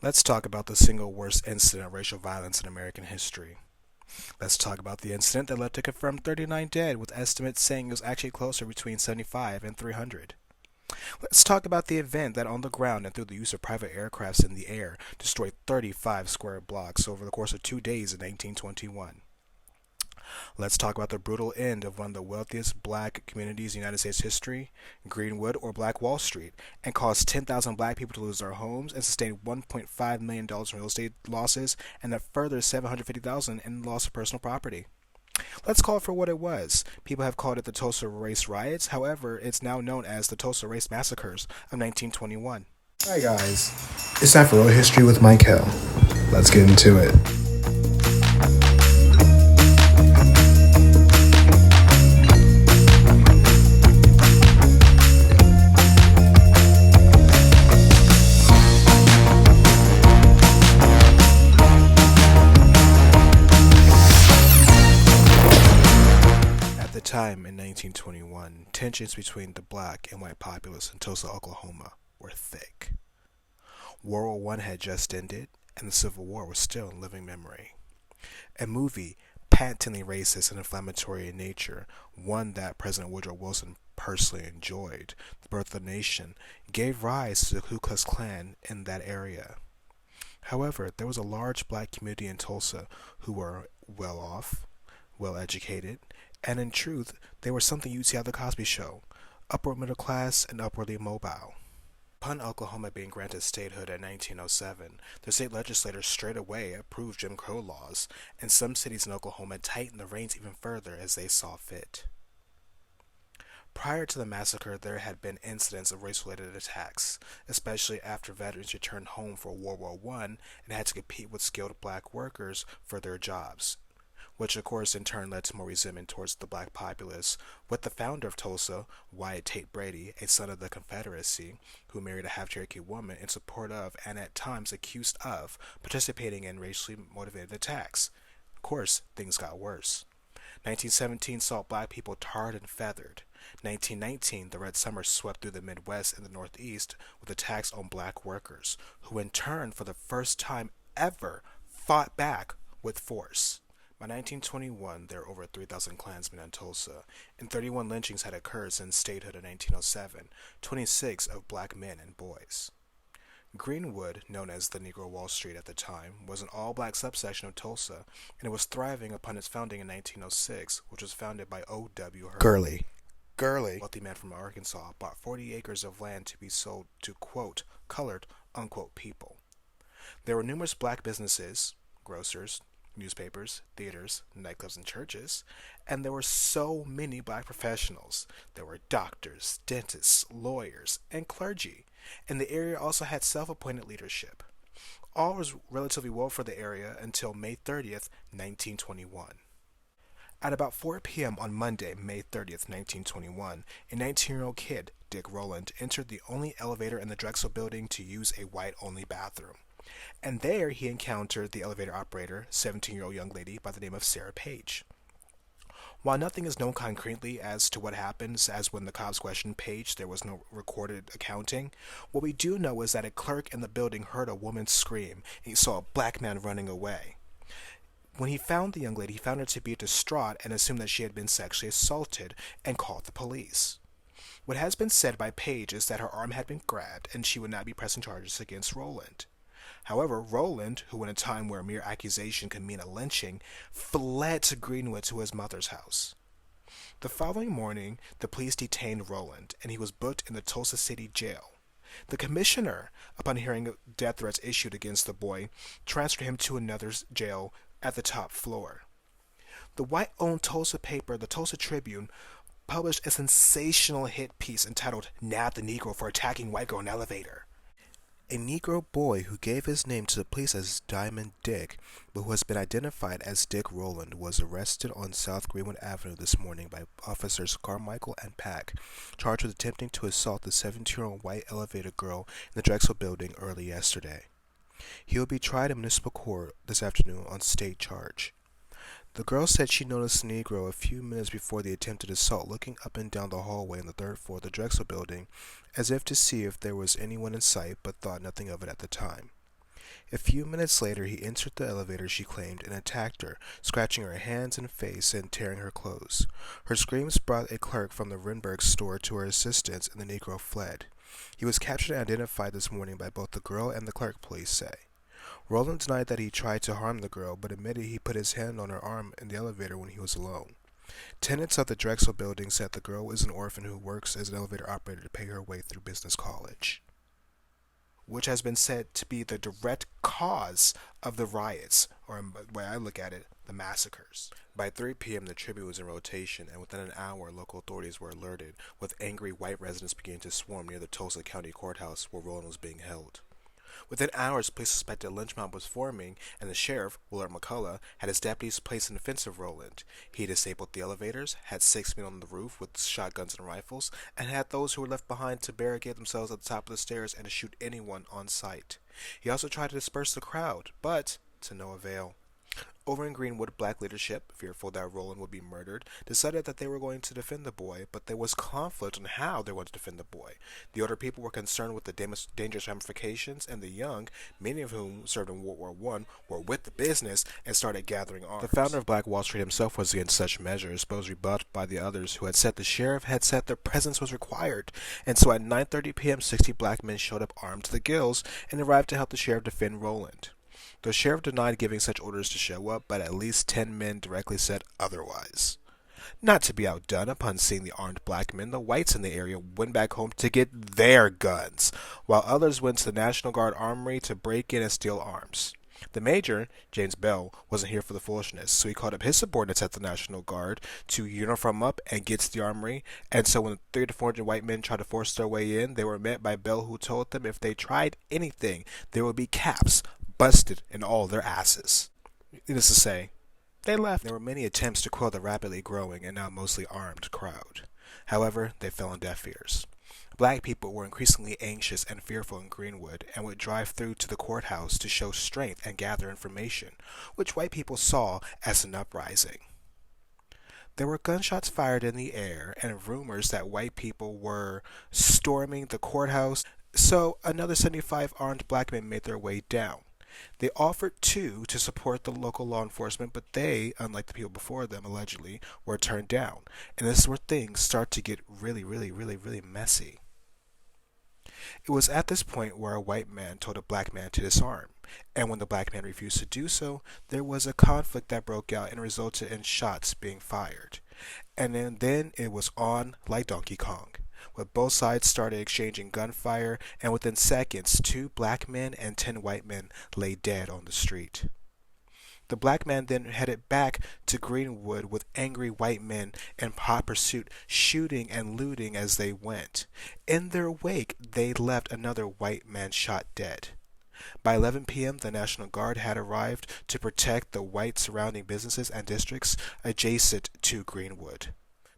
Let's talk about the single worst incident of racial violence in American history. Let's talk about the incident that led to confirmed 39 dead, with estimates saying it was actually closer between 75 and 300. Let's talk about the event that on the ground and through the use of private aircrafts in the air destroyed 35 square blocks over the course of 2 days in 1921. Let's talk about the brutal end of one of the wealthiest black communities in United States history, Greenwood or Black Wall Street, and caused 10,000 black people to lose their homes and sustain $1.5 million in real estate losses and a further $750,000 in loss of personal property. Let's call it for what it was. People have called it the Tulsa Race Riots. However, it's now known as the Tulsa Race Massacres of 1921. Hi guys, it's time for Real History with Mike Hill. Let's get into it. At the time in 1921, tensions between the black and white populace in Tulsa, Oklahoma were thick. World War I had just ended, and the Civil War was still in living memory. A movie patently racist and inflammatory in nature, one that President Woodrow Wilson personally enjoyed, The Birth of the Nation, gave rise to the Ku Klux Klan in that area. However, there was a large black community in Tulsa who were well off, well educated, and in truth, they were something you'd see out of the Cosby Show, upward middle class and upwardly mobile. Upon Oklahoma being granted statehood in 1907, the state legislators straight away approved Jim Crow laws, and some cities in Oklahoma tightened the reins even further as they saw fit. Prior to the massacre, there had been incidents of race-related attacks, especially after veterans returned home for World War I and had to compete with skilled black workers for their jobs, which of course in turn led to more resentment towards the black populace, with the founder of Tulsa, Wyatt Tate Brady, a son of the Confederacy, who married a half-Cherokee woman in support of, and at times accused of, participating in racially motivated attacks. Of course, things got worse. 1917 saw black people tarred and feathered. 1919, the Red Summer swept through the Midwest and the Northeast with attacks on black workers, who in turn, for the first time ever, fought back with force. By 1921, there were over 3,000 Klansmen in Tulsa, and 31 lynchings had occurred since statehood in 1907, 26 of black men and boys. Greenwood, known as the Negro Wall Street at the time, was an all-black subsection of Tulsa, and it was thriving upon its founding in 1906, which was founded by O.W. Gurley. Gurley, a wealthy man from Arkansas, bought 40 acres of land to be sold to, quote, colored, unquote, people. There were numerous black businesses, grocers, newspapers, theaters, nightclubs, and churches, and there were so many black professionals. There were doctors, dentists, lawyers, and clergy, and the area also had self-appointed leadership. All was relatively well for the area until May 30th, 1921. At about 4 p.m. on Monday, May 30th, 1921, a 19-year-old kid, Dick Rowland, entered the only elevator in the Drexel building to use a white-only bathroom. And there he encountered the elevator operator, 17-year-old young lady by the name of Sarah Page. While nothing is known concretely as to what happens, as when the cops questioned Page, there was no recorded accounting, what we do know is that a clerk in the building heard a woman scream, and he saw a black man running away. When he found the young lady, he found her to be distraught and assumed that she had been sexually assaulted and called the police. What has been said by Page is that her arm had been grabbed and she would not be pressing charges against Rowland. However, Rowland, who in a time where a mere accusation could mean a lynching, fled to Greenwood to his mother's house. The following morning, the police detained Rowland, and he was booked in the Tulsa City Jail. The commissioner, upon hearing death threats issued against the boy, transferred him to another jail at the top floor. The white-owned Tulsa paper, the Tulsa Tribune, published a sensational hit piece entitled "Nab the Negro for Attacking White Girl in Elevator." A Negro boy who gave his name to the police as Diamond Dick, but who has been identified as Dick Rowland, was arrested on South Greenwood Avenue this morning by officers Carmichael and Pack, charged with attempting to assault the 17-year-old white elevator girl in the Drexel building early yesterday. He will be tried in municipal court this afternoon on state charge. The girl said she noticed the Negro a few minutes before the attempted assault looking up and down the hallway on the third floor of the Drexel building as if to see if there was anyone in sight, but thought nothing of it at the time. A few minutes later, he entered the elevator she claimed and attacked her, scratching her hands and face and tearing her clothes. Her screams brought a clerk from the Renberg store to her assistance, and the Negro fled. He was captured and identified this morning by both the girl and the clerk, police say. Roland denied that he tried to harm the girl, but admitted he put his hand on her arm in the elevator when he was alone. Tenants of the Drexel building said the girl is an orphan who works as an elevator operator to pay her way through business college, which has been said to be the direct cause of the riots, or the way I look at it, the massacres. By 3 p.m., the Tribune was in rotation, and within an hour, local authorities were alerted, with angry white residents beginning to swarm near the Tulsa County Courthouse where Roland was being held. Within hours, police suspected a lynch mob was forming, and the sheriff, Willard McCullough, had his deputies place an defense of Roland. He disabled the elevators, had 6 men on the roof with shotguns and rifles, and had those who were left behind to barricade themselves at the top of the stairs and to shoot anyone on sight. He also tried to disperse the crowd, but to no avail. Over in Greenwood, black leadership, fearful that Roland would be murdered, decided that they were going to defend the boy, but there was conflict on how they were going to defend the boy. The older people were concerned with the dangerous ramifications, and the young, many of whom served in World War I, were with the business and started gathering arms. The founder of Black Wall Street himself was against such measures, but was rebuffed by the others who had said the sheriff had said their presence was required. And so at 9:30 p.m., 60 black men showed up armed to the gills and arrived to help the sheriff defend Roland. The sheriff denied giving such orders to show up, but at least 10 men directly said otherwise. Not to be outdone, upon seeing the armed black men, the whites in the area went back home to get their guns, while others went to the National Guard armory to break in and steal arms. The major, James Bell, wasn't here for the foolishness, so he called up his subordinates at the National Guard to uniform up and get to the armory, and so when 300 to 400 white men tried to force their way in, they were met by Bell, who told them if they tried anything, there would be caps busted in all their asses. Needless to say, they left. There were many attempts to quell the rapidly growing and now mostly armed crowd. However, they fell on deaf ears. Black people were increasingly anxious and fearful in Greenwood and would drive through to the courthouse to show strength and gather information, which white people saw as an uprising. There were gunshots fired in the air and rumors that white people were storming the courthouse, so another 75 armed black men made their way down. They offered to support the local law enforcement, but they, unlike the people before them, allegedly, were turned down. And this is where things start to get really messy. It was at this point where a white man told a black man to disarm, and when the black man refused to do so, there was a conflict that broke out and resulted in shots being fired. And then it was on like Donkey Kong, with both sides started exchanging gunfire, and within seconds, 2 black men and 10 white men lay dead on the street. The black man then headed back to Greenwood with angry white men in hot pursuit, shooting and looting as they went. In their wake, they left another white man shot dead. By 11 p.m., the National Guard had arrived to protect the white surrounding businesses and districts adjacent to Greenwood.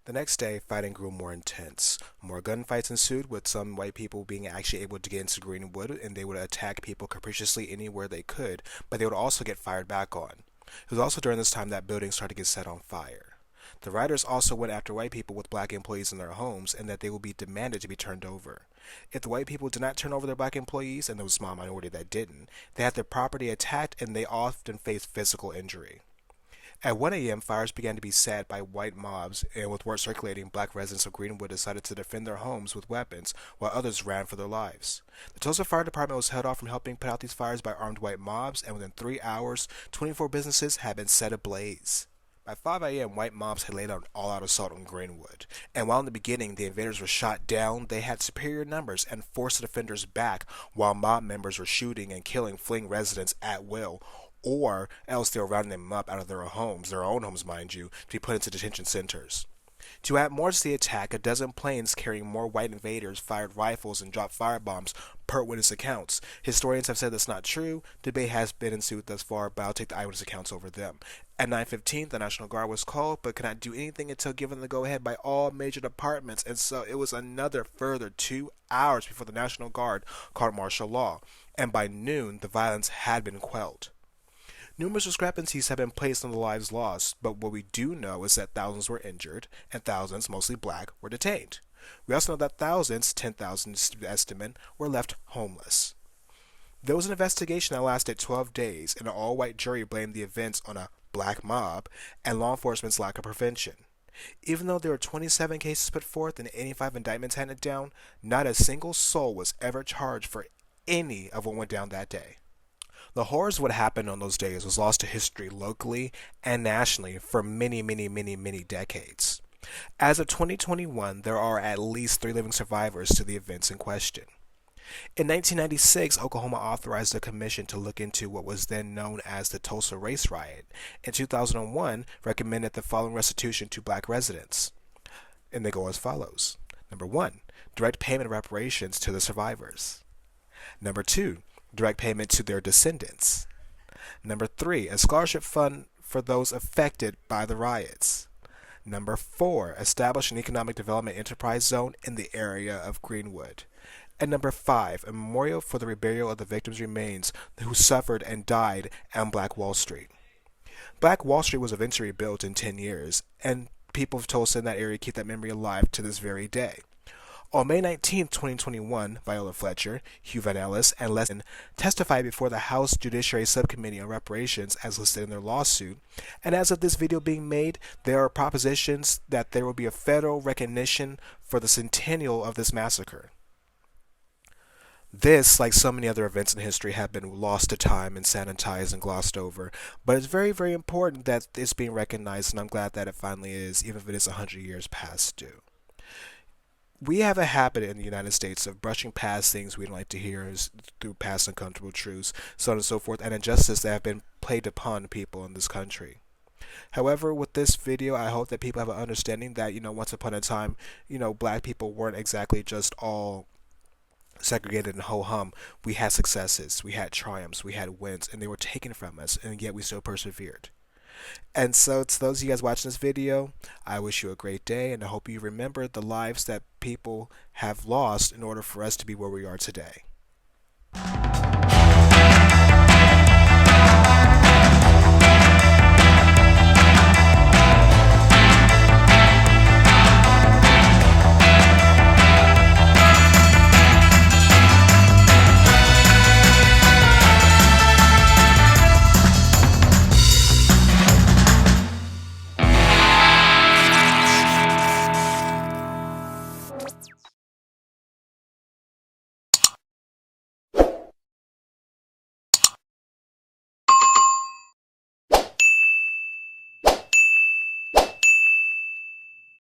The next day, fighting grew more intense. More gunfights ensued, with some white people being actually able to get into Greenwood, and they would attack people capriciously anywhere they could, but they would also get fired back on. It was also during this time that buildings started to get set on fire. The rioters also went after white people with black employees in their homes, and that they would be demanded to be turned over. If the white people did not turn over their black employees, and there was a small minority that didn't, they had their property attacked, and they often faced physical injury. At 1 a.m., fires began to be set by white mobs, and with word circulating, black residents of Greenwood decided to defend their homes with weapons, while others ran for their lives. The Tulsa Fire Department was held off from helping put out these fires by armed white mobs, and within 3 hours, 24 businesses had been set ablaze. By 5 a.m., white mobs had laid out an all-out assault on Greenwood, and while in the beginning the invaders were shot down, they had superior numbers and forced the defenders back, while mob members were shooting and killing fleeing residents at will, or else they were rounding them up out of their own homes, mind you, to be put into detention centers. To add more to the attack, a dozen planes carrying more white invaders fired rifles and dropped firebombs, per witness accounts. Historians have said that's not true. Debate has been ensued thus far, but I'll take the eyewitness accounts over them. At 9:15, the National Guard was called, but could not do anything until given the go-ahead by all major departments, and so it was another further 2 hours before the National Guard called martial law, and by noon, the violence had been quelled. Numerous discrepancies have been placed on the lives lost, but what we do know is that thousands were injured, and thousands, mostly black, were detained. We also know that thousands, 10,000 estimate, were left homeless. There was an investigation that lasted 12 days, and an all-white jury blamed the events on a black mob and law enforcement's lack of prevention. Even though there were 27 cases put forth and 85 indictments handed down, not a single soul was ever charged for any of what went down that day. The horrors of what happened on those days was lost to history locally and nationally for many decades. As of 2021, there are at least 3 living survivors to the events in question. In 1996, Oklahoma authorized a commission to look into what was then known as the Tulsa Race Riot. In 2001, recommended the following restitution to black residents. And they go as follows. Number 1, direct payment of reparations to the survivors. Number 2, direct payment to their descendants. Number 3, a scholarship fund for those affected by the riots. Number 4, establish an economic development enterprise zone in the area of Greenwood. And number 5, a memorial for the burial of the victims' remains who suffered and died on Black Wall Street. Black Wall Street was eventually built in 10 years, and people of Tulsa in that area keep that memory alive to this very day. On May 19, 2021, Viola Fletcher, Hugh Van Ellis, and Les testified before the House Judiciary Subcommittee on Reparations as listed in their lawsuit, and as of this video being made, there are propositions that there will be a federal recognition for the centennial of this massacre. This, like so many other events in history, have been lost to time and sanitized and glossed over. But it's very important that it's being recognized, and I'm glad that it finally is, even if it is 100 years past due. We have a habit in the United States of brushing past things we don't like to hear through past uncomfortable truths, so on and so forth, and injustice that have been played upon people in this country. However, with this video, I hope that people have an understanding that, once upon a time, black people weren't exactly just all segregated and ho-hum. We had successes, we had triumphs, we had wins, and they were taken from us, and yet we still persevered. And so to those of you guys watching this video, I wish you a great day, and I hope you remember the lives that people have lost in order for us to be where we are today.